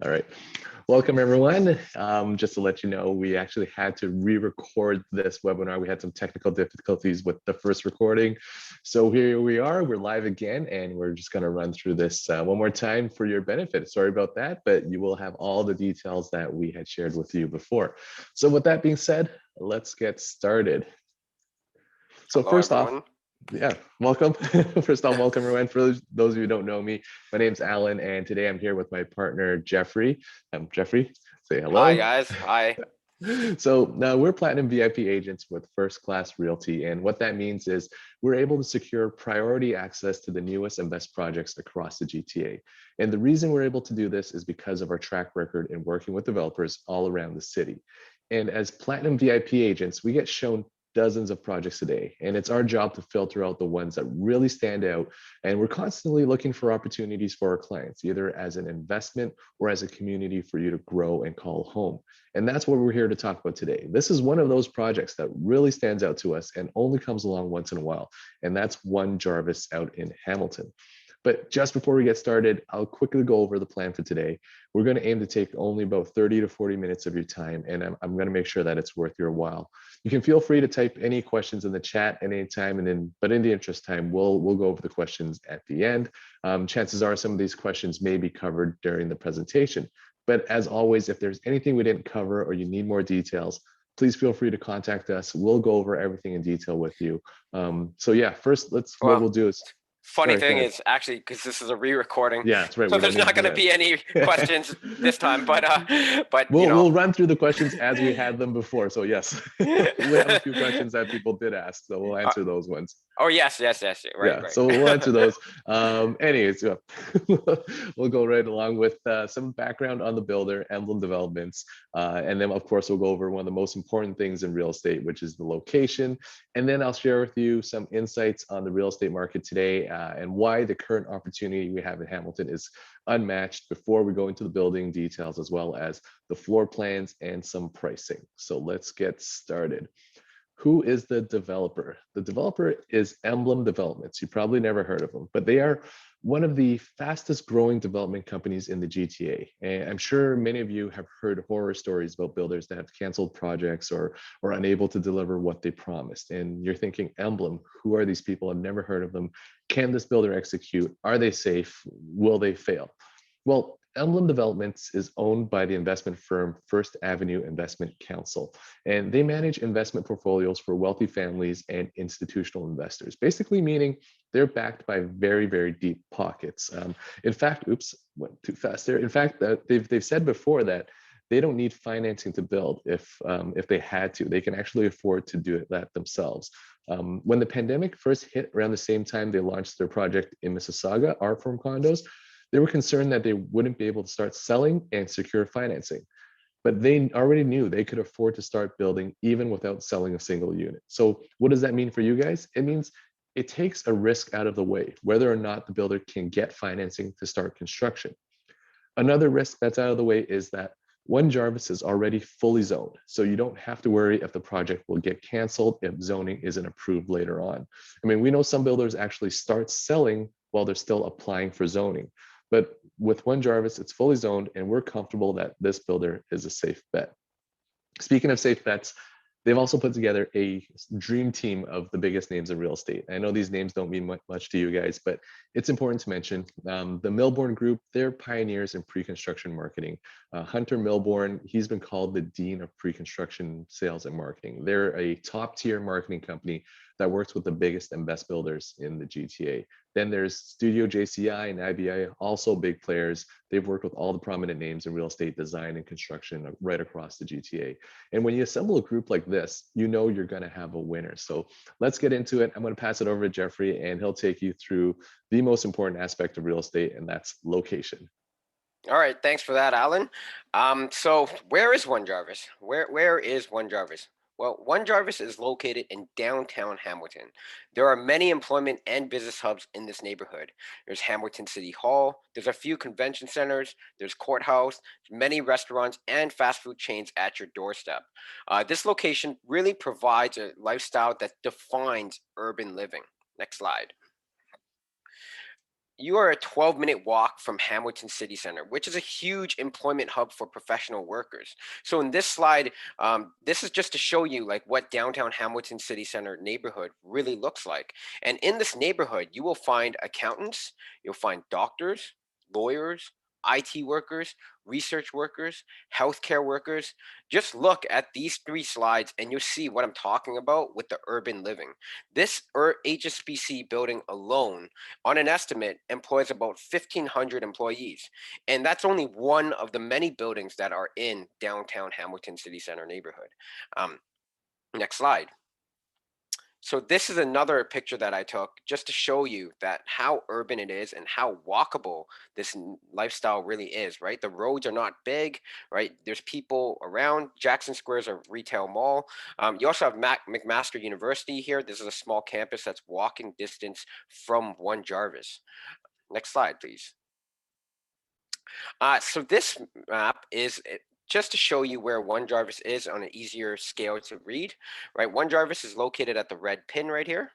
All right. Welcome, everyone. Just to let you know, we actually had to re-record this webinar. We had some technical difficulties with the first recording. So here we are, we're live again, and we're just gonna run through this one more time for your benefit. Sorry about that, but you will have all the details that we had shared with you before. So with that being said, let's get started. So Hello, first off, everyone. yeah, welcome. First off, welcome everyone. For those of you who don't know me, my name's Alan, and today I'm here with my partner, Jeffrey. Jeffrey, say Hi, hello. guys. Hi. So now we're Platinum VIP agents with First Class Realty. And what that means is we're able to secure priority access to the newest and best projects across the GTA. And the reason we're able to do this is because of our track record in working with developers all around the city. And as Platinum VIP agents, we get shown dozens of projects a day, and it's our job to filter out the ones that really stand out. And we're constantly looking for opportunities for our clients, either as an investment or as a community for you to grow and call home. And that's what we're here to talk about today. This is one of those projects that really stands out to us and only comes along once in a while. And that's One Jarvis out in Hamilton. But just before we get started, I'll quickly go over the plan for today. We're going to aim to take only about 30 to 40 minutes of your time, and I'm going to make sure that it's worth your while. You can feel free to type any questions in the chat at any time, but in the interest of time, we'll go over the questions at the end. Chances are some of these questions may be covered during the presentation. But as always, if there's anything we didn't cover or you need more details, please feel free to contact us. We'll go over everything in detail with you. So yeah, first, what Well, we'll do is, funny sorry, go thing ahead. is actually because this is a re-recording, Yeah, that's right. so We don't there's need to not do going to be any that. questions this time. But We'll run through the questions as we had them before. So yes, we have a few questions that people did ask, so we'll uh, answer those ones. oh yes, right, Yeah, so we'll answer right. those. Anyways, yeah. We'll go right along with some background on the builder, Emblem Developments, and then of course we'll go over one of the most important things in real estate, which is the location. And then I'll share with you some insights on the real estate market today and why the current opportunity we have in Hamilton is unmatched before we go into the building details, as well as the floor plans and some pricing. So let's get started. Who is the developer? The developer is EMBLEM Developments. You probably never heard of them, but they are one of the fastest growing development companies in the GTA. And I'm sure many of you have heard horror stories about builders that have canceled projects or unable to deliver what they promised. And you're thinking, EMBLEM, who are these people? I've never heard of them. Can this builder execute? Are they safe? Will they fail? Well, EMBLEM Developments is owned by the investment firm First Avenue Investment Council, and they manage investment portfolios for wealthy families and institutional investors, basically meaning they're backed by very, very deep pockets. In fact, oops, went too fast there. In fact, they've said before that they don't need financing to build if they had to. They can actually afford to do that themselves. When the pandemic first hit around the same time they launched their project in Mississauga, Art Form Condos, they were concerned that they wouldn't be able to start selling and secure financing, but they already knew they could afford to start building even without selling a single unit. So what does that mean for you guys? It means it takes a risk out of the way, whether or not the builder can get financing to start construction. Another risk that's out of the way is that One Jarvis is already fully zoned, so you don't have to worry if the project will get canceled if zoning isn't approved later on. I mean, we know some builders actually start selling while they're still applying for zoning. But with One Jarvis, it's fully zoned, and we're comfortable that this builder is a safe bet. Speaking of safe bets, they've also put together a dream team of the biggest names in real estate. I know these names don't mean much to you guys, but it's important to mention. The Milbourne Group, they're pioneers in pre-construction marketing. Hunter Milbourne, he's been called the Dean of Pre-Construction Sales and Marketing. They're a top-tier marketing company that works with the biggest and best builders in the GTA. Then there's Studio JCI and IBI, also big players. They've worked with all the prominent names in real estate design and construction right across the GTA. And when you assemble a group like this, you know you're going to have a winner. So let's get into it. I'm going to pass it over to Jeffrey, and he'll take you through the most important aspect of real estate, and that's location. All right, thanks for that, Alan. So where is One Jarvis? Where is One Jarvis? Well, One Jarvis is located in downtown Hamilton. There are many employment and business hubs in this neighborhood. There's Hamilton City Hall, there's a few convention centers, there's courthouse, many restaurants and fast food chains at your doorstep. This location really provides a lifestyle that defines urban living. Next slide. you are a 12-minute walk from Hamilton City Center, which is a huge employment hub for professional workers. So in this slide, this is just to show you like what downtown Hamilton City Center neighborhood really looks like. And in this neighborhood, you will find accountants, you'll find doctors, lawyers, IT workers, research workers, healthcare workers. Just look at these three slides and you'll see what I'm talking about with the urban living. This HSBC building alone, on an estimate, employs about 1,500 employees. And that's only one of the many buildings that are in downtown Hamilton City Center neighborhood. Next slide. So this is another picture that I took just to show you that how urban it is and how walkable this lifestyle really is, right? The roads are not big, right? There's people around. Jackson Square is a retail mall. You also have McMaster University here. This is a small campus that's walking distance from One Jarvis. Next slide, please. So this map is just to show you where One Jarvis is on an easier scale to read, right? One Jarvis is located at the red pin right here.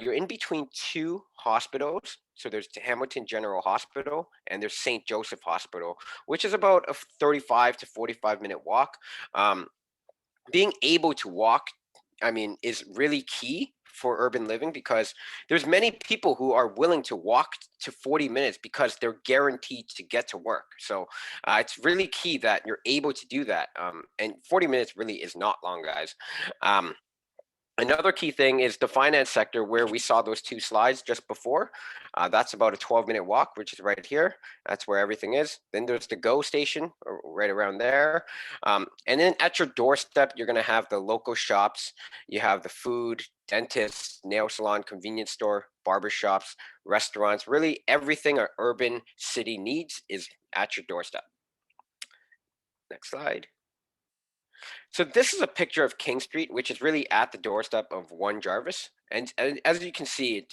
You're in between two hospitals. So there's Hamilton General Hospital and there's St. Joseph Hospital, which is about a 35 to 45-minute walk. Being able to walk, I mean, is really key for urban living because there's many people who are willing to walk to 40 minutes because they're guaranteed to get to work. So it's really key that you're able to do that. And 40 minutes really is not long, guys. Another key thing is the finance sector where we saw those two slides just before. That's about a 12-minute walk, which is right here. That's where everything is. Then there's the GO station right around there. And then at your doorstep, you're going to have the local shops. You have the food, dentists, nail salon, convenience store, barber shops, restaurants. Really everything an urban city needs is at your doorstep. Next slide. So this is a picture of King Street, which is really at the doorstep of One Jarvis. And as you can see,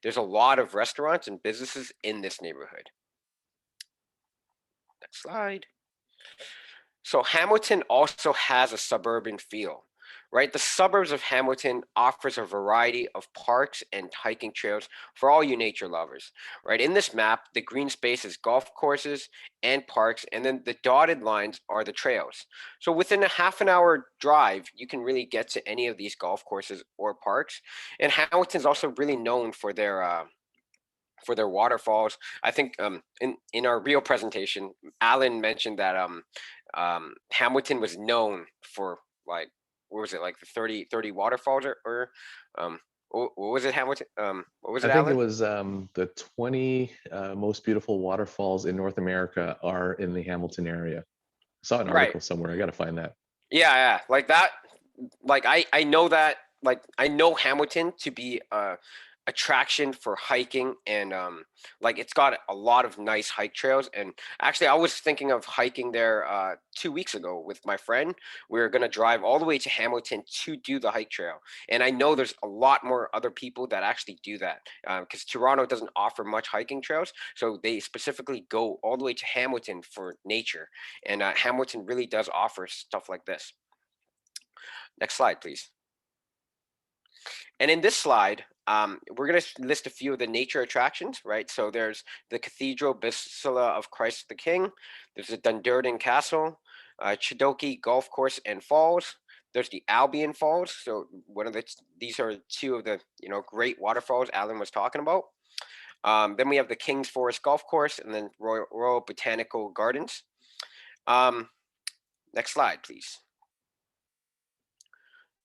there's a lot of restaurants and businesses in this neighborhood. Next slide. So Hamilton also has a suburban feel, right? The suburbs of Hamilton offers a variety of parks and hiking trails for all you nature lovers, right? In this map, the green space is golf courses and parks, and then the dotted lines are the trails. So within a half an hour drive, you can really get to any of these golf courses or parks. And Hamilton's also really known for their waterfalls. I think in our real presentation, Alan mentioned that Hamilton was known for like what was it like the 30 waterfalls or what was it Hamilton? What was I it, think it Alan? was the 20 most beautiful waterfalls in North America are in the Hamilton area. I saw an Right. article somewhere. I got to find that. Yeah, yeah, like that. Like I know that. Like I know Hamilton to be a attraction for hiking and like it's got a lot of nice hike trails. And actually, I was thinking of hiking there 2 weeks ago with my friend. We were gonna drive all the way to Hamilton to do the hike trail. And I know there's a lot more other people that actually do that because Toronto doesn't offer much hiking trails, so they specifically go all the way to Hamilton for nature. And Hamilton really does offer stuff like this. Next slide, please. And in this slide, we're going to list a few of the nature attractions, right? So there's the Cathedral Basilica of Christ the King. There's the Dundurden Castle, Chidoki Golf Course and Falls. There's the Albion Falls. So these are two of the great waterfalls Alan was talking about. Then we have the King's Forest Golf Course and then Royal Botanical Gardens. Next slide, please.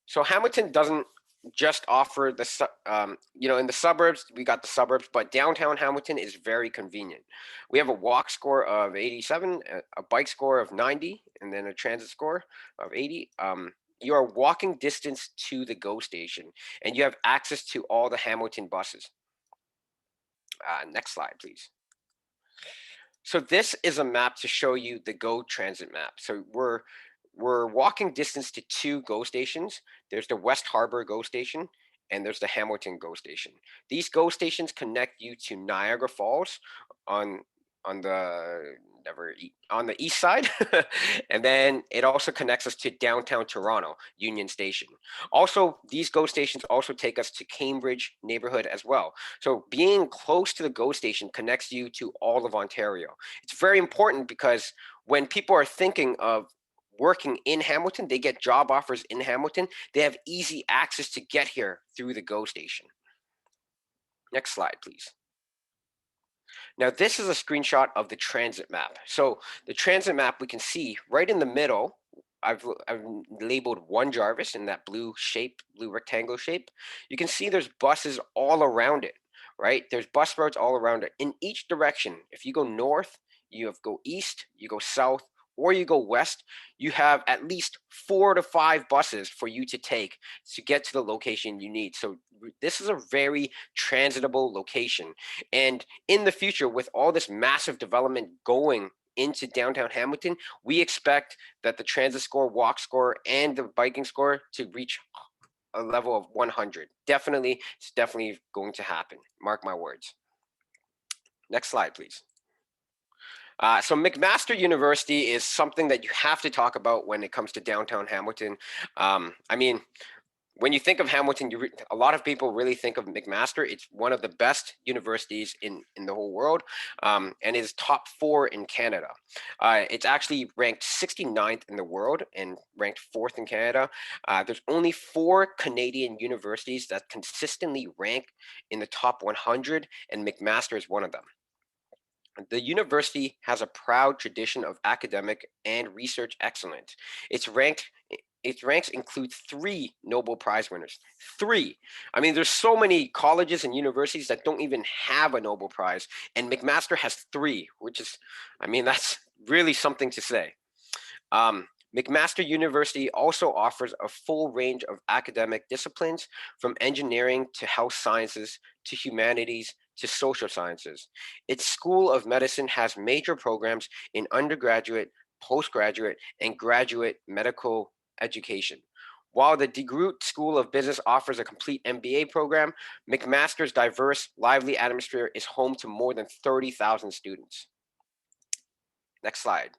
So Hamilton doesn't just offer in the suburbs, we got the suburbs, but downtown Hamilton is very convenient. We have a walk score of 87, a bike score of 90, and then a transit score of 80. You are walking distance to the GO station, and you have access to all the Hamilton buses. Next slide, please. So this is a map to show you the GO transit map. So we're walking distance to two GO stations. There's the West Harbor GO station and there's the Hamilton GO station. These GO stations connect you to Niagara Falls on on the on the east side. And then it also connects us to downtown Toronto, Union Station. Also, these GO stations also take us to Cambridge neighborhood as well. So being close to the GO station connects you to all of Ontario. It's very important because when people are thinking of working in Hamilton, they get job offers in Hamilton, they have easy access to get here through the GO station. Next slide, please. Now, this is a screenshot of the transit map. So the transit map, we can see right in the middle, I've labeled one Jarvis in that blue shape, blue rectangle shape. You can see there's buses all around it, right? There's bus routes all around it in each direction. If you go north, you have go east, you go south, or you go west, you have at least 4 to 5 buses for you to take to get to the location you need. So this is a very transitable location. And in the future, with all this massive development going into downtown Hamilton, we expect that the transit score, walk score, and the biking score to reach a level of 100. Definitely, it's definitely going to happen. Mark my words. Next slide, please. So McMaster University is something that you have to talk about when it comes to downtown Hamilton. I mean, when you think of Hamilton, a lot of people really think of McMaster. It's one of the best universities in the whole world, and is top 4 in Canada. It's actually ranked 69th in the world and ranked 4th in Canada. There's only 4 Canadian universities that consistently rank in the top 100, and McMaster is one of them. The university has a proud tradition of academic and research excellence. Its ranks include 3 Nobel Prize winners. 3. I mean, there's so many colleges and universities that don't even have a Nobel Prize, and McMaster has 3, which is, I mean, that's really something to say. McMaster University also offers a full range of academic disciplines, from engineering to health sciences to humanities to social sciences. Its School of Medicine has major programs in undergraduate, postgraduate, and graduate medical education. While the DeGroote School of Business offers a complete MBA program, McMaster's diverse, lively atmosphere is home to more than 30,000 students. Next slide.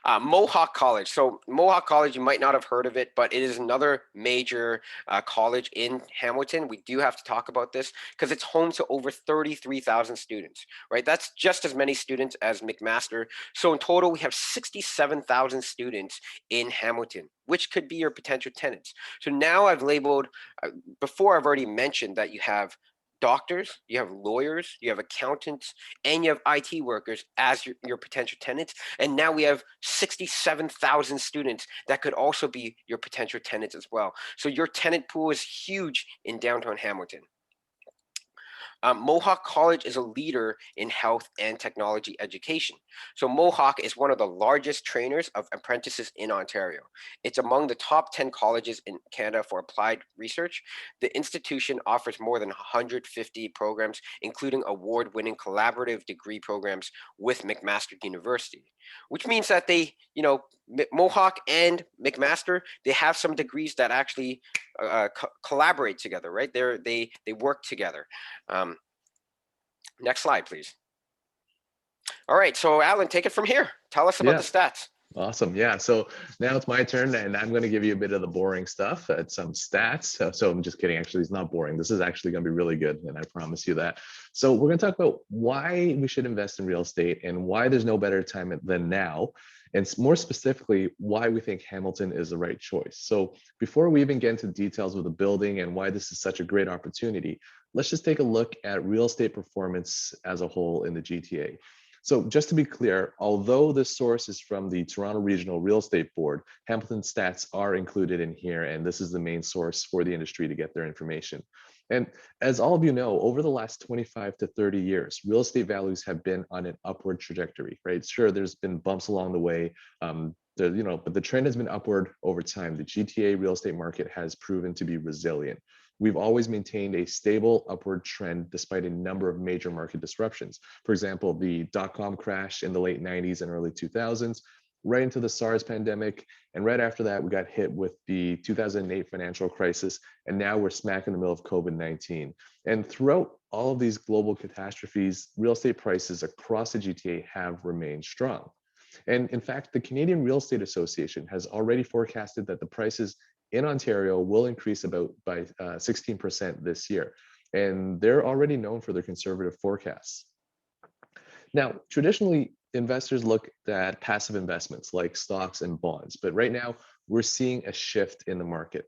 Mohawk College. So Mohawk College, you might not have heard of it, but it is another major college in Hamilton. We do have to talk about this because it's home to over 33,000 students, right? That's just as many students as McMaster. So in total, we have 67,000 students in Hamilton, which could be your potential tenants. So now I've labeled, before I've already mentioned that you have doctors, you have lawyers, you have accountants, and you have IT workers as your potential tenants. And now we have 67,000 students that could also be your potential tenants as well. So your tenant pool is huge in downtown Hamilton. Mohawk College is a leader in health and technology education. So Mohawk is one of the largest trainers of apprentices in Ontario. It's among the top 10 colleges in Canada for applied research. The institution offers more than 150 programs, including award-winning collaborative degree programs with McMaster University, which means that they, Mohawk and McMaster, they have some degrees that actually collaborate together, right? They work together. Next slide, please. All right, so Alan, take it from here. Tell us about Yeah. the stats. Awesome. Yeah. So now it's my turn, and I'm going to give you a bit of the boring stuff. It's some stats. So I'm just kidding. Actually, it's not boring. This is actually going to be really good, and I promise you that. So we're going to talk about why we should invest in real estate and why there's no better time than now. And more specifically, why we think Hamilton is the right choice. So before we even get into details of the building and why this is such a great opportunity, let's just take a look at real estate performance as a whole in the GTA. So just to be clear, although this source is from the Toronto Regional Real Estate Board, Hamilton stats are included in here, and this is the main source for the industry to get their information. And as all of you know, over the last 25 to 30 years, real estate values have been on an upward trajectory, right? Sure, there's been bumps along the way, but the trend has been upward over time. The GTA real estate market has proven to be resilient. We've always maintained a stable upward trend despite a number of major market disruptions. For example, the dot-com crash in the late 90s and early 2000s, right into the SARS pandemic. And right after that, we got hit with the 2008 financial crisis. And now we're smack in the middle of COVID-19. And throughout all of these global catastrophes, real estate prices across the GTA have remained strong. And in fact, the Canadian Real Estate Association has already forecasted that the prices in Ontario will increase about by 16% this year. And they're already known for their conservative forecasts. Now, traditionally, investors look at passive investments like stocks and bonds, but right now we're seeing a shift in the market.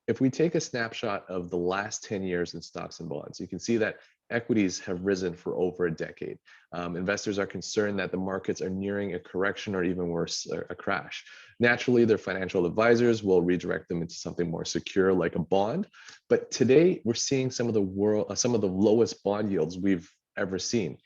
If we take a snapshot of the last 10 years in stocks and bonds, you can see that equities have risen for over a decade. Investors are concerned that the markets are nearing a correction or even worse, a crash. Naturally, their financial advisors will redirect them into something more secure like a bond. But today we're seeing some of the lowest bond yields we've ever seen.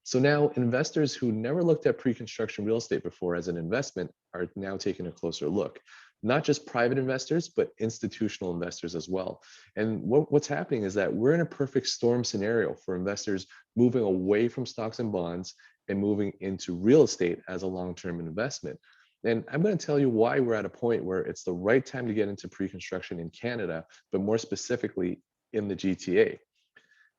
So now investors who never looked at pre-construction real estate before as an investment are now taking a closer look. Not just private investors, but institutional investors as well. And what's happening is that we're in a perfect storm scenario for investors moving away from stocks and bonds and moving into real estate as a long-term investment. And I'm going to tell you why we're at a point where it's the right time to get into pre-construction in Canada, but more specifically in the GTA.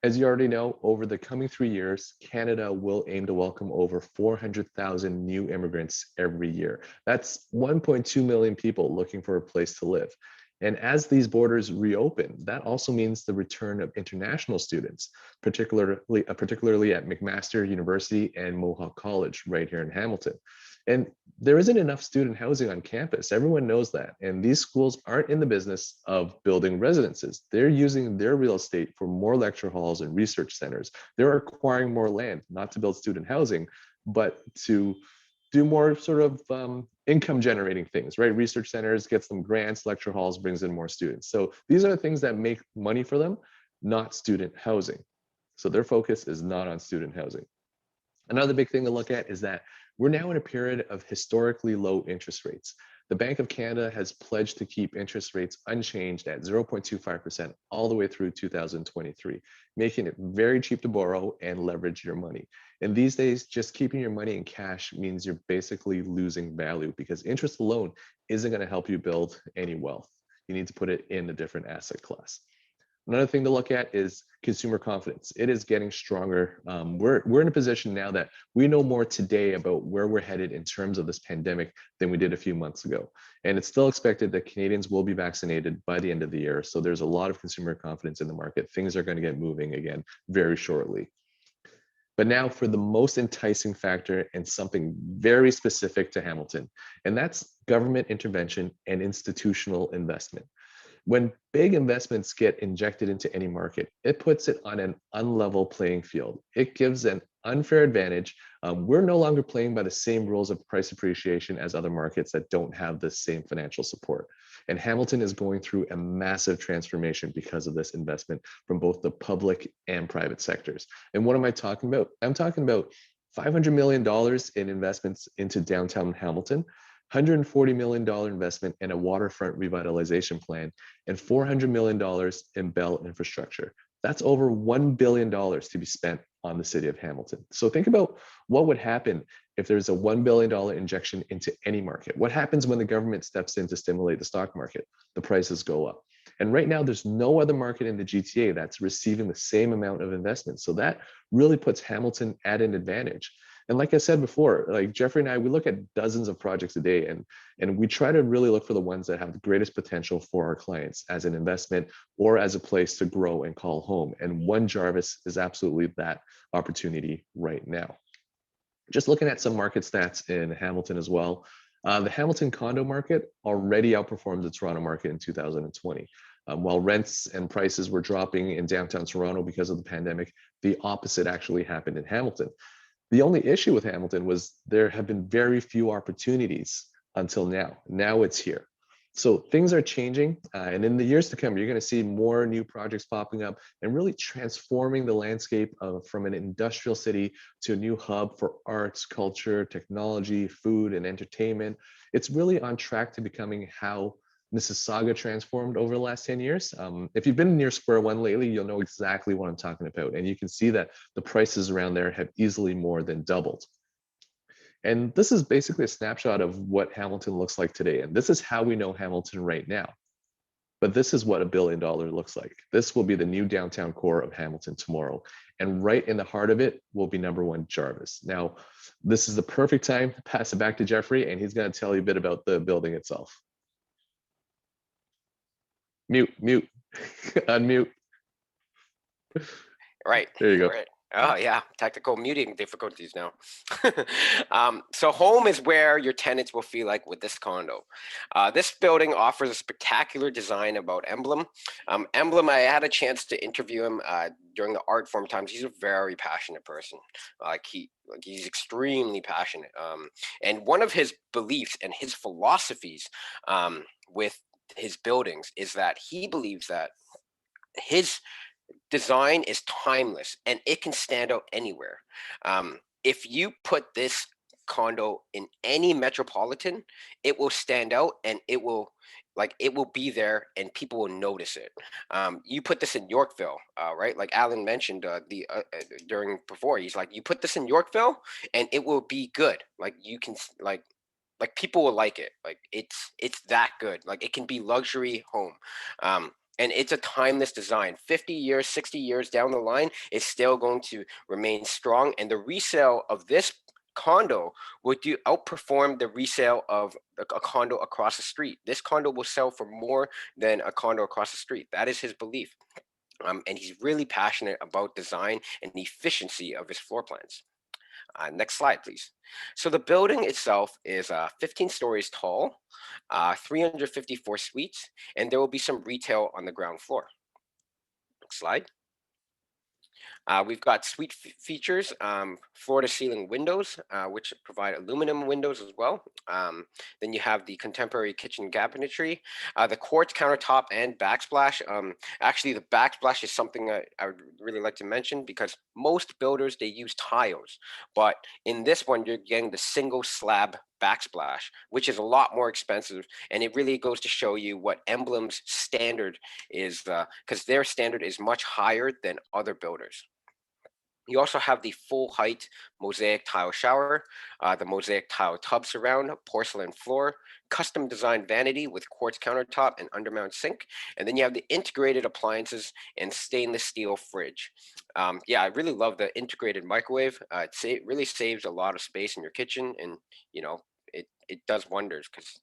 As you already know, over the coming 3 years, Canada will aim to welcome over 400,000 new immigrants every year. That's 1.2 million people looking for a place to live. And as these borders reopen, that also means the return of international students, particularly at McMaster University and Mohawk College right here in Hamilton. And there isn't enough student housing on campus. Everyone knows that. And these schools aren't in the business of building residences. They're using their real estate for more lecture halls and research centers. They're acquiring more land, not to build student housing, but to do more sort of income generating things, right? Research centers gets them grants, lecture halls brings in more students. So these are the things that make money for them, not student housing. So their focus is not on student housing. Another big thing to look at is that we're now in a period of historically low interest rates. The Bank of Canada has pledged to keep interest rates unchanged at 0.25% all the way through 2023, making it very cheap to borrow and leverage your money. And these days, just keeping your money in cash means you're basically losing value because interest alone isn't going to help you build any wealth. You need to put it in a different asset class. Another thing to look at is consumer confidence. It is getting stronger. We're in a position now that we know more today about where we're headed in terms of this pandemic than we did a few months ago. And it's still expected that Canadians will be vaccinated by the end of the year. So there's a lot of consumer confidence in the market. Things are going to get moving again very shortly. But now for the most enticing factor and something very specific to Hamilton, and that's government intervention and institutional investment. When big investments get injected into any market, it puts it on an unlevel playing field. It gives an unfair advantage. We're no longer playing by the same rules of price appreciation as other markets that don't have the same financial support. And Hamilton is going through a massive transformation because of this investment from both the public and private sectors. And what am I talking about? I'm talking about $500 million in investments into downtown Hamilton, $140 million investment in a waterfront revitalization plan, and $400 million in Bell infrastructure. That's over $1 billion to be spent on the city of Hamilton. So think about what would happen if there's a $1 billion injection into any market. What happens when the government steps in to stimulate the stock market? The prices go up. And right now, there's no other market in the GTA that's receiving the same amount of investment. So that really puts Hamilton at an advantage. And like I said before, like Jeffrey and I, we look at dozens of projects a day and we try to really look for the ones that have the greatest potential for our clients as an investment or as a place to grow and call home. And One Jarvis is absolutely that opportunity right now. Just looking at some market stats in Hamilton as well, the Hamilton condo market already outperformed the Toronto market in 2020. While rents and prices were dropping in downtown Toronto because of the pandemic, the opposite actually happened in Hamilton. The only issue with Hamilton was there have been very few opportunities until now. Now it's here. So things are changing. And in the years to come, you're going to see more new projects popping up and really transforming the landscape from an industrial city to a new hub for arts, culture, technology, food, and entertainment. It's really on track to becoming how Mississauga transformed over the last 10 years. If you've been near Square One lately, you'll know exactly what I'm talking about. And you can see that the prices around there have easily more than doubled. And this is basically a snapshot of what Hamilton looks like today. And this is how we know Hamilton right now. But this is what $1 billion looks like. This will be the new downtown core of Hamilton tomorrow. And right in the heart of it will be #1 Jarvis. Now, this is the perfect time to pass it back to Jeffrey, and he's going to tell you a bit about the building itself. Mute, unmute. Right. There you go. Right. Oh yeah, technical muting difficulties now. So home is where your tenants will feel like with this condo. This building offers a spectacular design about EMBLEM. EMBLEM, I had a chance to interview him during the art forum times. He's a very passionate person. He's extremely passionate. And one of his beliefs and his philosophies with his buildings is that he believes that his design is timeless and it can stand out anywhere. If you put this condo in any metropolitan, it will stand out and it will be there and people will notice it. You put this in Yorkville, right? Like Alan mentioned during before, he's like, you put this in Yorkville and it will be good. Like you can people will like it. Like it's that good. Like it can be luxury home. And it's a timeless design. 50 years, 60 years down the line, it's still going to remain strong. And the resale of this condo would outperform the resale of a condo across the street. This condo will sell for more than a condo across the street. That is his belief. And he's really passionate about design and the efficiency of his floor plans. Next slide, please. So the building itself is 15 stories tall, 354 suites, and there will be some retail on the ground floor. Next slide. We've got suite features, floor-to-ceiling windows, which provide aluminum windows as well. Then you have the contemporary kitchen cabinetry, the quartz countertop and backsplash. Actually, the backsplash is something I would really like to mention because most builders, they use tiles. But in this one, you're getting the single slab backsplash, which is a lot more expensive. And it really goes to show you what EMBLEM's standard is, because their standard is much higher than other builders. You also have the full height mosaic tile shower, the mosaic tile tub surround, porcelain floor, custom designed vanity with quartz countertop and undermount sink. And then you have the integrated appliances and stainless steel fridge. Yeah, I really love the integrated microwave. It really saves a lot of space in your kitchen, and it does wonders because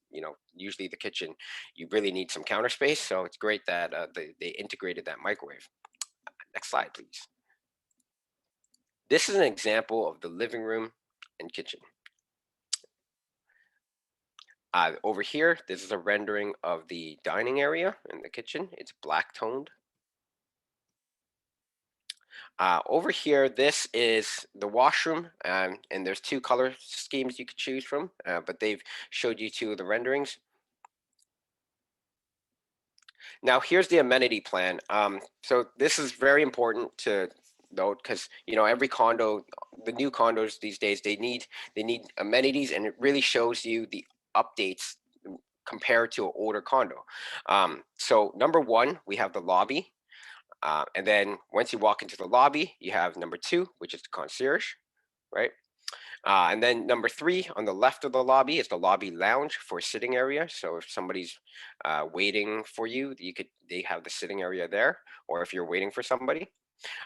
usually the kitchen, you really need some counter space. So it's great that they integrated that microwave. Next slide, please. This is an example of the living room and kitchen. Over here, this is a rendering of the dining area and the kitchen. It's black toned. Over here, this is the washroom, and there's 2 color schemes you could choose from, but they've showed you 2 of the renderings. Now, here's the amenity plan. So this is very important to note because every condo, the new condos these days, they need amenities, and it really shows you the updates compared to an older condo. So #1, we have the lobby. And then once you walk into the lobby, you have #2, which is the concierge, right? And then #3 on the left of the lobby is the lobby lounge for sitting area. So if somebody's waiting for you, they have the sitting area there, or if you're waiting for somebody.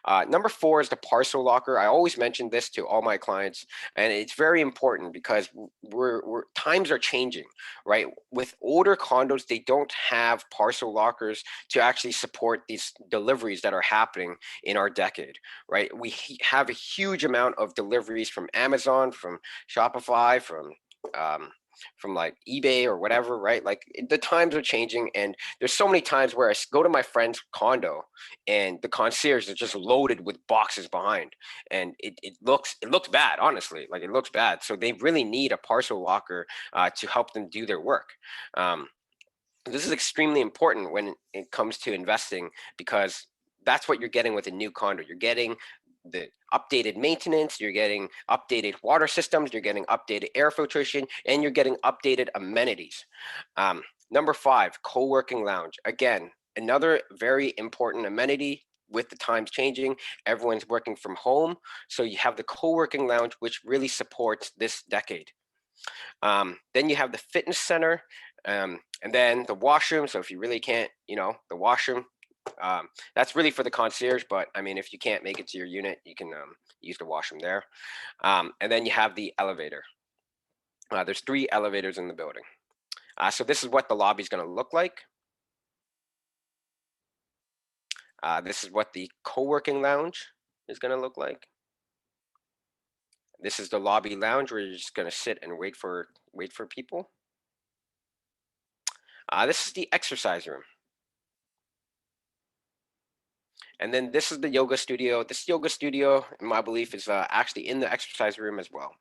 #4 is the parcel locker. I always mention this to all my clients, and it's very important because times are changing, right? With older condos, they don't have parcel lockers to actually support these deliveries that are happening in our decade, right? We have a huge amount of deliveries from Amazon, from Shopify, from like eBay or whatever, right? Like the times are changing, and there's so many times where I go to my friend's condo and the concierge is just loaded with boxes behind, and it looks bad, honestly. Like it looks bad. So they really need a parcel locker to help them do their work. This is extremely important when it comes to investing, because that's what you're getting with a new condo. You're getting the updated maintenance, you're getting updated water systems, you're getting updated air filtration, and you're getting updated amenities. #5, co-working lounge. Again, another very important amenity with the times changing, everyone's working from home. So you have the co-working lounge, which really supports this decade. Then you have the fitness center, and then the washroom. So if you really can't, the washroom, that's really for the concierge. But I mean, if you can't make it to your unit, you can use the washroom there. And then you have the elevator. There's 3 elevators in the building. So this is what the lobby is going to look like. This is what the co-working lounge is going to look like. This is the lobby lounge where you're just going to sit and wait for people. This is the exercise room. And then this is the yoga studio. This yoga studio, in my belief, is actually in the exercise room as well.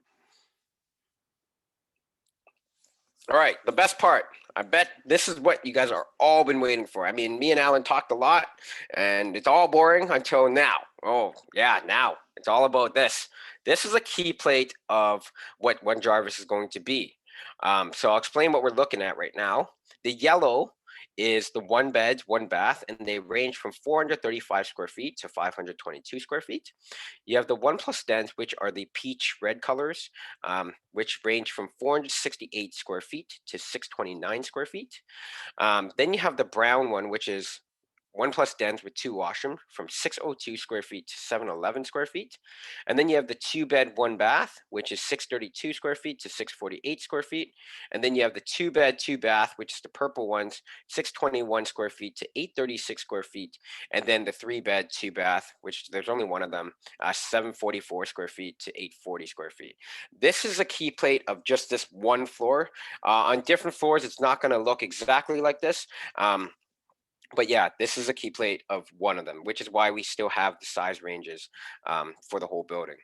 All right, the best part. I bet this is what you guys are all been waiting for. I mean, me and Alan talked a lot, and it's all boring until now. Oh, yeah, now. It's all about this. This is a key plate of what One Jarvis is going to be. So I'll explain what we're looking at right now. The yellow is the 1 bed, 1 bath, and they range from 435 square feet to 522 square feet. You have the 1+ dens, which are the peach red colors, which range from 468 square feet to 629 square feet. Then you have the brown one, which is 1+ dens with 2 washrooms from 602 square feet to 711 square feet. And then you have the 2 bed, 1 bath, which is 632 square feet to 648 square feet. And then you have the 2 bed, 2 bath, which is the purple ones, 621 square feet to 836 square feet. And then the 3 bed, 2 bath, which there's only one of them, 744 square feet to 840 square feet. This is a key plate of just this one floor. On different floors, it's not going to look exactly like this. But yeah, this is a key plate of one of them, which is why we still have the size ranges for the whole building.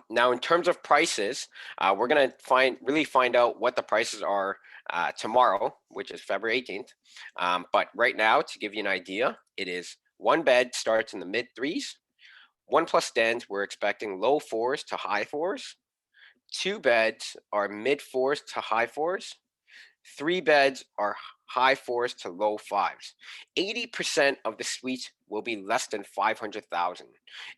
Now, in terms of prices, we're going to really find out what the prices are tomorrow, which is February 18th. But right now, to give you an idea, it is 1 bed starts in the mid 3s. 1+ dens, we're expecting low 4s to high 4s. 2 beds are mid 4s to high 4s. 3 beds are high 4s to low 5s. 80% of the suites will be less than 500,000,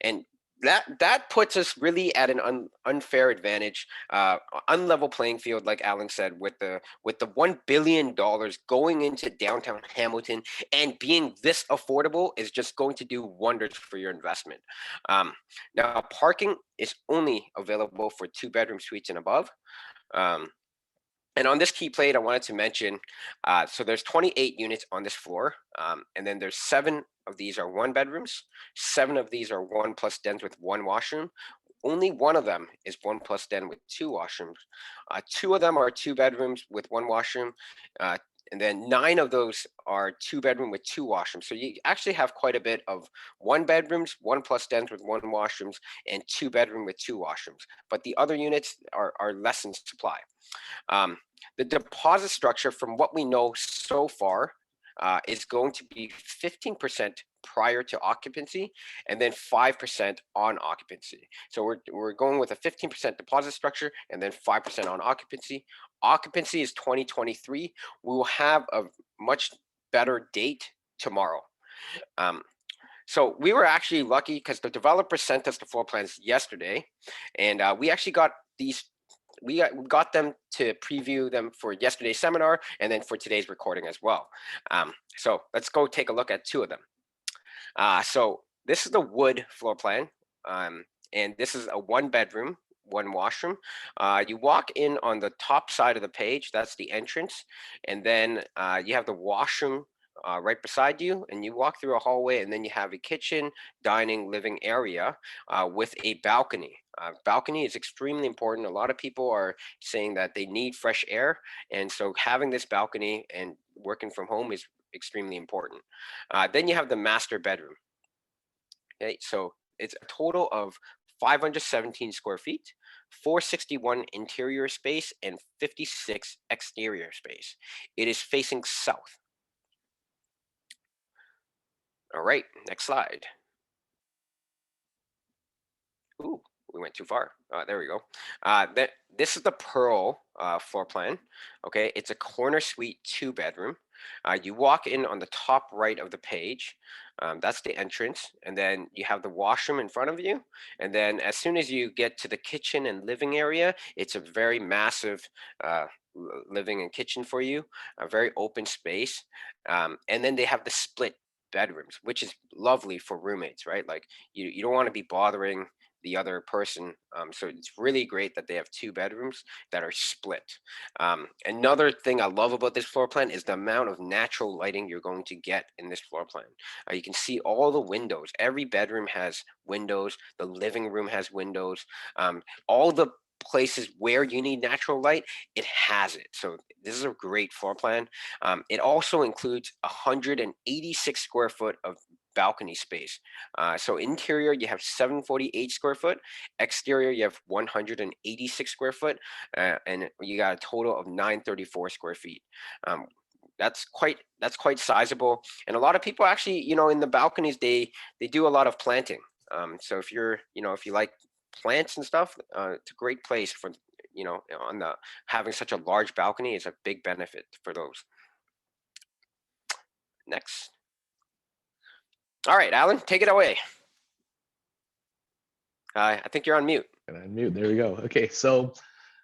and that puts us really at an unfair advantage, unlevel playing field, like Alan said, with the $1 billion going into downtown Hamilton and being this affordable is just going to do wonders for your investment. Now, parking is only available for 2-bedroom suites and above. And on this key plate, I wanted to mention, so there's 28 units on this floor, and then there's 7 of these are 1 bedrooms, 7 of these are 1+ dens with 1 washroom. Only 1 of them is 1+ den with 2 washrooms. 2 of them are 2 bedrooms with 1 washroom, and then 9 of those are 2 bedroom with 2 washrooms. So you actually have quite a bit of 1 bedrooms, 1+ dens with 1 washrooms, and 2 bedroom with 2 washrooms. But the other units are less in supply. The deposit structure, from what we know so far, is going to be 15% prior to occupancy and then 5% on occupancy. So we're going with a 15% deposit structure and then 5% on occupancy. Occupancy is 2023. We will have a much better date tomorrow. So we were actually lucky because the developer sent us the floor plans yesterday, and we actually got these. We got them to preview them for yesterday's seminar and then for today's recording as well. So let's go take a look at 2 of them. So this is the wood floor plan, and this is a 1 bedroom, 1 washroom. You walk in on the top side of the page, that's the entrance, and then you have the washroom right beside you, and you walk through a hallway, and then you have a kitchen, dining, living area with a balcony. Balcony is extremely important. A lot of people are saying that they need fresh air, and so having this balcony and working from home is extremely important. Then you have the master bedroom. Okay, so it's a total of 517 square feet, 461 interior space, and 56 exterior space. It is facing south. All right, next slide. Ooh, we went too far. There we go. This is the Pearl floor plan. Okay, it's a corner suite 2 bedroom. You walk in on the top right of the page. That's the entrance, and then you have the washroom in front of you. And then as soon as you get to the kitchen and living area, it's a very massive uh, living and kitchen for you, a very open space. And then they have the split bedrooms, which is lovely for roommates, right? Like you don't want to be bothering the other person. So it's really great that they have two bedrooms that are split. Another thing I love about this floor plan is the amount of natural lighting you're going to get in this floor plan. You can see all the windows. Every bedroom has windows. The living room has windows. All the places where you need natural light, it has it. So this is a great floor plan. It also includes 186 square foot of balcony space. So interior, you have 748 square foot. Exterior, you have 186 square foot, and you got a total of 934 square feet. Um, that's quite sizable, and a lot of people actually, in the balconies, they do a lot of planting. So if you like plants and stuff, it's a great place for on the having such a large balcony is a big benefit for those. Next. All right, Alan, take it away. I think you're on mute. And unmute. There we go. Okay, so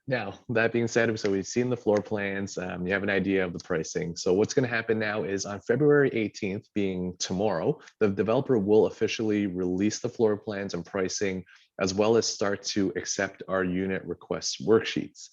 now that being said, so we've seen the floor plans. You have an idea of the pricing. So what's going to happen now is on February 18th, being tomorrow, the developer will officially release the floor plans and pricing, as well as start to accept our unit request worksheets.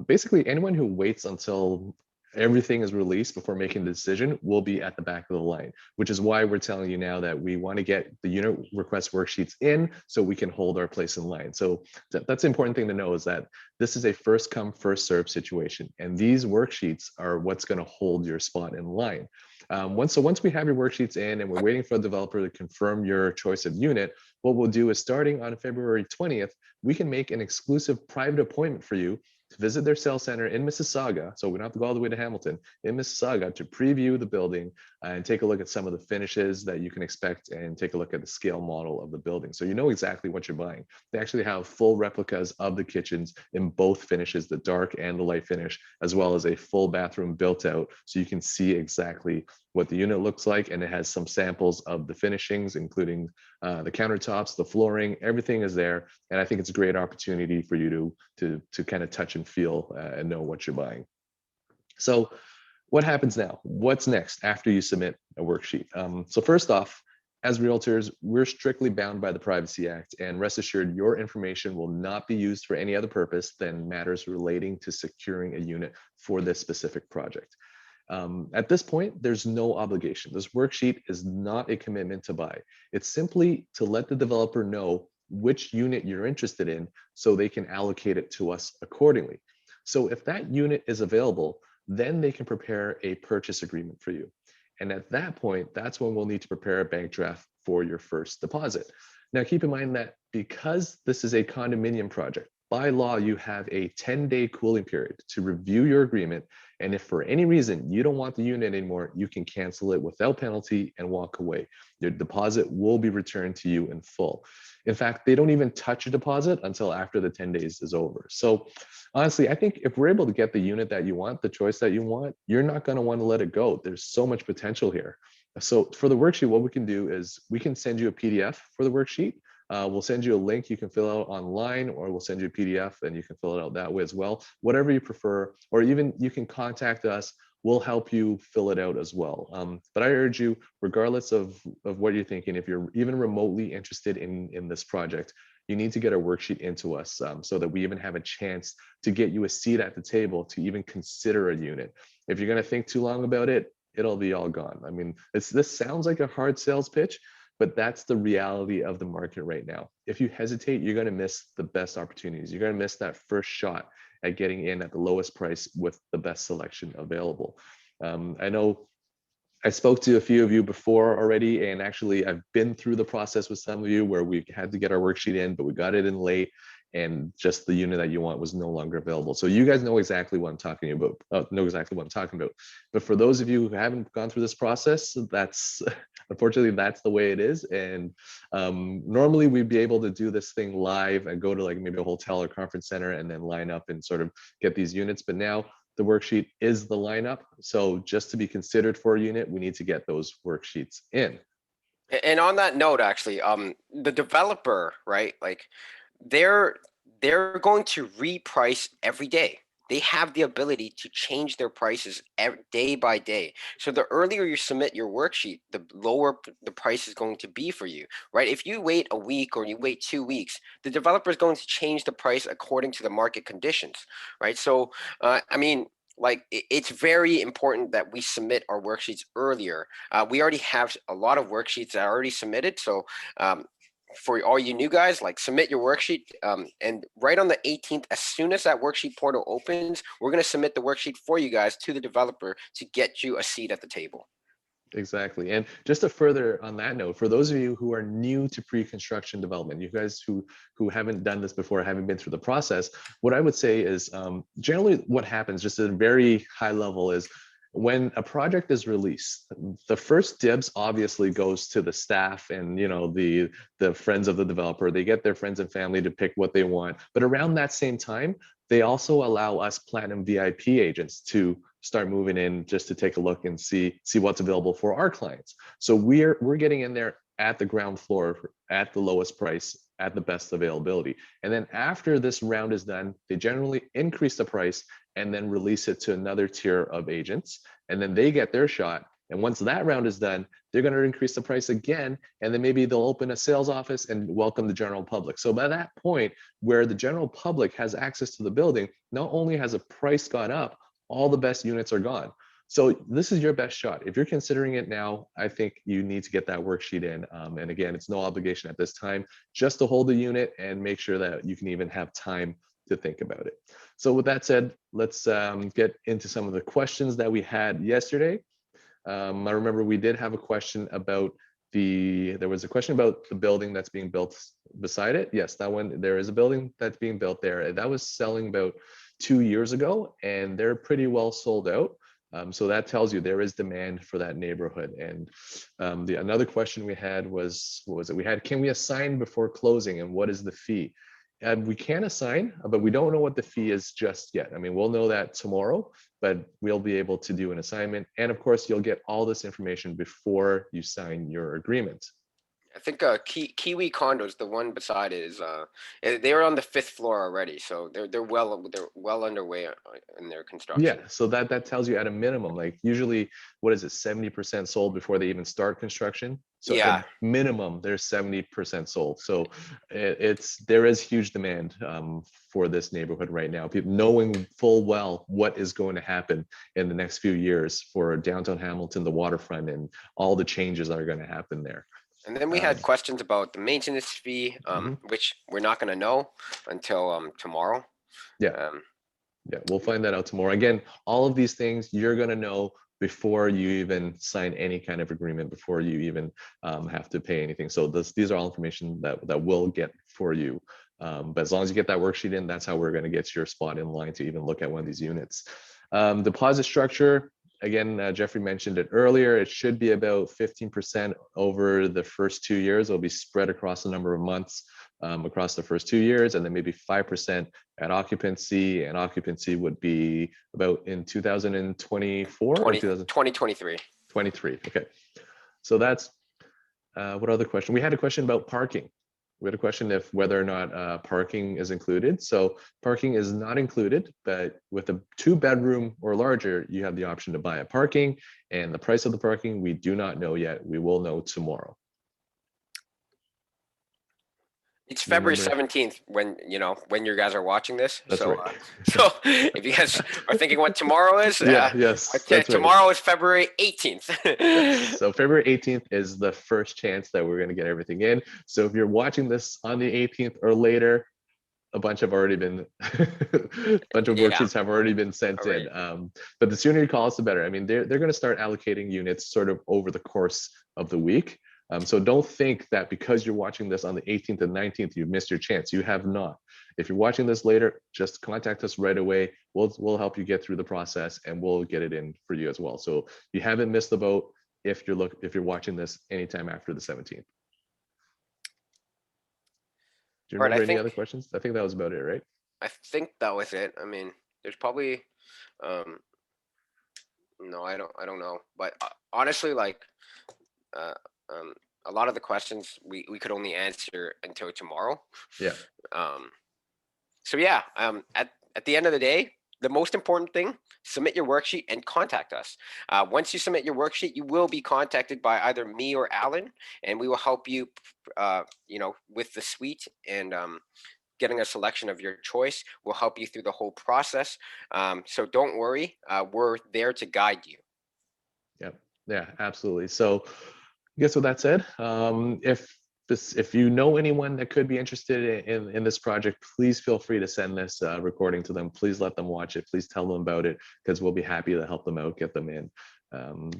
Basically, anyone who waits until everything is released before making the decision will be at the back of the line, which is why we're telling you now that we want to get the unit request worksheets in so we can hold our place in line. So that's the important thing to know, is that this is a first come, first serve situation. And these worksheets are what's going to hold your spot in line. Once we have your worksheets in and we're waiting for the developer to confirm your choice of unit, what we'll do is, starting on February 20th, we can make an exclusive private appointment for you to visit their sales center in Mississauga. So we don't have to go all the way to Hamilton, in Mississauga, to preview the building and take a look at some of the finishes that you can expect, and take a look at the scale model of the building. So you know exactly what you're buying. They actually have full replicas of the kitchens in both finishes, the dark and the light finish, as well as a full bathroom built out. So you can see exactly what the unit looks like. And it has some samples of the finishings, including the countertops, the flooring, everything is there. And I think it's a great opportunity for you to kind of touch and feel and know what you're buying. So what happens now? What's next after you submit a worksheet? So first off, as realtors, we're strictly bound by the Privacy Act, and rest assured your information will not be used for any other purpose than matters relating to securing a unit for this specific project. At this point, there's no obligation. This worksheet is not a commitment to buy. It's simply to let the developer know which unit you're interested in so they can allocate it to us accordingly. So if that unit is available, then they can prepare a purchase agreement for you. And at that point, that's when we'll need to prepare a bank draft for your first deposit. Now, keep in mind that because this is a condominium project, by law, you have a 10-day cooling period to review your agreement. And if for any reason you don't want the unit anymore, you can cancel it without penalty and walk away. Your deposit will be returned to you in full. In fact, they don't even touch a deposit until after the 10 days is over. So honestly, I think if we're able to get the unit that you want, the choice that you want, you're not going to want to let it go. There's so much potential here. So for the worksheet, what we can do is we can send you a PDF for the worksheet. We'll send you a link you can fill out online, or we'll send you a PDF and you can fill it out that way as well. Whatever you prefer, or even you can contact us. We'll help you fill it out as well. But I urge you, regardless of what you're thinking, if you're even remotely interested in this project, you need to get our worksheet into us so that we even have a chance to get you a seat at the table to even consider a unit. If you're going to think too long about it, it'll be all gone. I mean, this sounds like a hard sales pitch, but that's the reality of the market right now. If you hesitate, you're going to miss the best opportunities. You're going to miss that first shot at getting in at the lowest price with the best selection available. I know I spoke to a few of you before already, and actually I've been through the process with some of you where we had to get our worksheet in, but we got it in late, and just the unit that you want was no longer available. So you guys know exactly what I'm talking about, But for those of you who haven't gone through this process, that's unfortunately, that's the way it is. And normally we'd be able to do this thing live and go to like maybe a hotel or conference center and then line up and sort of get these units. But now the worksheet is the lineup. So just to be considered for a unit, we need to get those worksheets in. And on that note, actually, the developer, right? Like, they're they're going to reprice every day. They have the ability to change their prices day by day. So the earlier you submit your worksheet, the lower the price is going to be for you, right? If you wait a week or you wait 2 weeks, the developer is going to change the price according to the market conditions, right? So, I mean, like, it's very important that we submit our worksheets earlier. We already have a lot of worksheets that are already submitted. So, um, for all you new guys, like, submit your worksheet, and right on the 18th, as soon as that worksheet portal opens, we're going to submit the worksheet for you guys to the developer to get you a seat at the table. Exactly. And just to further on that note, for those of you who are new to pre-construction development, you guys who haven't done this before, haven't been through the process, what I would say is generally what happens, just at a very high level, is when a project is released, the first dibs obviously goes to the staff and the friends of the developer. They get their friends and family to pick what they want. But around that same time, they also allow us platinum VIP agents to start moving in just to take a look and see what's available for our clients. So we're getting in there at the ground floor at the lowest price at the best availability. And then after this round is done, they generally increase the price and then release it to another tier of agents. And then they get their shot. And once that round is done, they're going to increase the price again. And then maybe they'll open a sales office and welcome the general public. So by that point, where the general public has access to the building, not only has the price gone up, all the best units are gone. So this is your best shot. If you're considering it now, I think you need to get that worksheet in. And again, it's no obligation at this time, just to hold the unit and make sure that you can even have time to think about it. So with that said, let's get into some of the questions that we had yesterday. I remember we did have a question about there was a question about the building that's being built beside it. Yes, that one, there is a building that's being built there. That was selling about 2 years ago, and they're pretty well sold out. So that tells you there is demand for that neighborhood. And another question we had was, what was it? We had, can we assign before closing, and what is the fee? We can assign, but we don't know what the fee is just yet. I mean, we'll know that tomorrow, but we'll be able to do an assignment. And of course, you'll get all this information before you sign your agreement. I think Kiwi Condos, the one beside it, is they're on the fifth floor already, so they're well underway in their construction. Yeah, so that tells you at a minimum, like usually, what is it, 70% sold before they even start construction. So at Yeah, a minimum, they're 70% sold. So there is huge demand for this neighborhood right now. People knowing full well what is going to happen in the next few years for downtown Hamilton, the waterfront, and all the changes that are going to happen there. and then we Um, had questions about the maintenance fee, mhm. which we're not going to know until tomorrow. Yeah. Um, Yeah, we'll find that out tomorrow. Again, all of these things you're going to know before you even sign any kind of agreement, before you even have to pay anything. So these are all information that we'll get for you. But as long as you get that worksheet in, that's how we're going to get your spot in line to even look at one of these units. Deposit structure, again, Jeffrey mentioned it earlier. It should be about 15% over the first 2 years. It'll be spread across a number of months across the first 2 years, and then maybe 5% at occupancy. And occupancy would be about in 2024 or 2023. 2023. Okay, so that's what other question? We had a question about parking. We had a question if whether or not parking is included. So parking is not included, but with a 2-bedroom or larger, you have the option to buy a parking, and the price of the parking, we do not know yet. We will know tomorrow. It's You February remember? 17th when you guys are watching this. That's So right. so if you guys are thinking what tomorrow is, Yeah, yes, that's right. tomorrow is February 18th. Yes. So February 18th is the first chance that we're going to get everything in. So if you're watching this on the 18th or later, a bunch have already been, a bunch of Yeah, worksheets have already been sent in. already. But the sooner you call us, the better. I mean, they're going to start allocating units sort of over the course of the week. So don't think that because you're watching this on the 18th and 19th, you've missed your chance. You have not. If you're watching this later, just contact us right away. We'll help you get through the process, and we'll get it in for you as well. So you haven't missed the boat if you're watching this anytime after the 17th. Do you All right, remember any other questions? I think that was about it, right? I think that was it. I mean, there's probably um no, I don't know. But honestly, like, uh, um a lot of the questions we could only answer until tomorrow. Yeah. Um, so yeah, at the end of the day, the most important thing, submit your worksheet and contact us. Once you submit your worksheet, you will be contacted by either me or Alan, and we will help you, with the suite and getting a selection of your choice. We'll help you through the whole process. So don't worry, we're there to guide you. Yeah, yeah, absolutely. So I guess with that said, if you know anyone that could be interested in this project, please feel free to send this recording to them. Please let them watch it. Please tell them about it, because we'll be happy to help them out, get them in.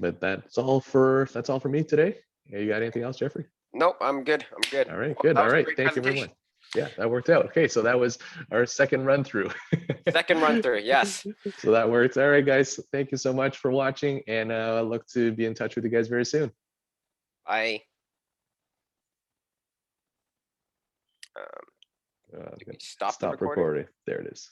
But that's all for me today. You got anything else, Jeffrey? Nope, I'm good. I'm good. All right, Well, good. that All was a right, great thank you very much. presentation. Yeah, that worked out. Okay, so that was our second run through. Second run through, yes. So that works. All right, guys. Thank you so much for watching, and I look to be in touch with you guys very soon. I Uh, Did we stop the Stop recording? recording. There it is.